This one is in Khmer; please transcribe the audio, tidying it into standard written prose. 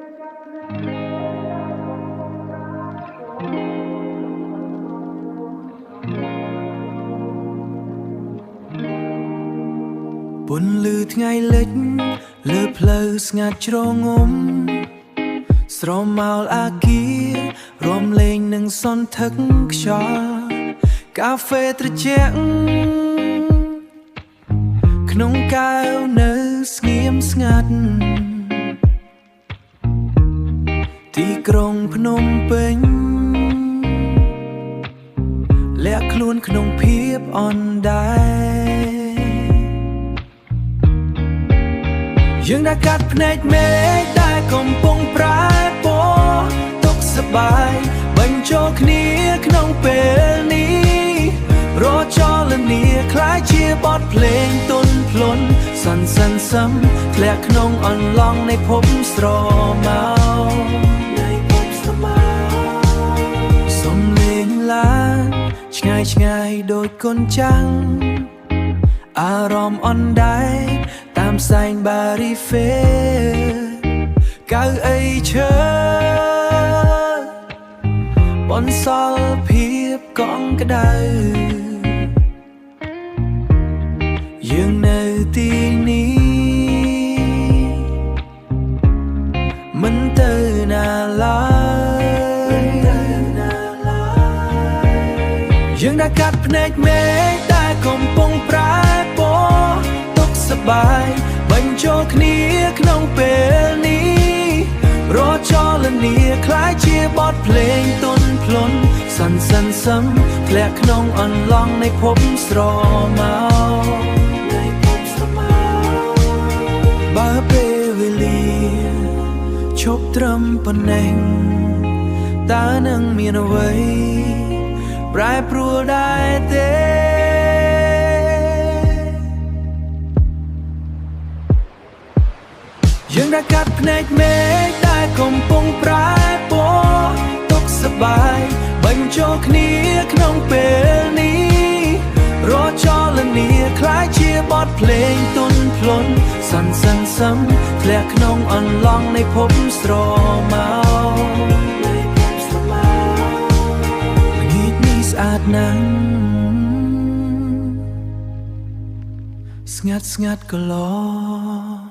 บนลือថ្ងៃเล็กเลือเพลอสงัดจรงมស្រមោលអាគាររំលេងនឹងសន្ធឹកខ្យល់កាហ្វេត្រជាក់ក្នុងកែវនៅស្ងៀមស្ងាត់ទីក្រុងភ្នំពេញលាក់ខ្លួនក្នុងភាពអន់ដែរយើងđãកាត់ភ្នែកមេឃដែលកំពុងប្រែពណ៌ទុកសប្បាយបញ្ចូលគ្នាក្នុងពេលនេះរចលនាคล้ายជាបទភ្លេងទន់ភ្លន់សន្សឹមសឹមធ្លាក់ក្នុងអន្លង់នៃភពស្រមោលសំលេងឡានឆ្ងាយឆ្ងាយដូចកូនចាំងអារម្មណ៍អណ្ដែតតាមសែងបារីហ្វេកៅអីឈើបន្សល់ភាពកង់ក្ដៅយើងនៅទីនេះមិនទៅណាឡើយយើងđãកាត់ភ្នែកមេឃដែលកំពុងប្រែពណ៌ទុកសប្បាយបញ្ចូលគ្នាក្នុងពេលនេះរចលនាคล้ายជាបទភ្លេងទន់ភ្លន់សន្សឹមសឹមធ្លាក់ក្នុងអន្លង់នៃភពស្រមោលបើពេលវេលាឈប់ត្រឹមប៉ុណ្ណេះតើនឹងមានអ្វីប្រែប្រួលដែរទេយើងđãកាត់ភ្នែកមេឃដែលកំពុងប្រែពណ៌ទុកសប្បាយបញ្ចូលគ្នាក្នុងពេលនេះរចលនាคล้ายជាបទភ្លេងទន់ភ្លន់សន្សឹមសឹមធ្លាក់ក្នុងអន្លង់នៃភពស្រមោលល្ងាចនេះស្អាតណាស់ស្ងាត់ស្ងាត់កន្លង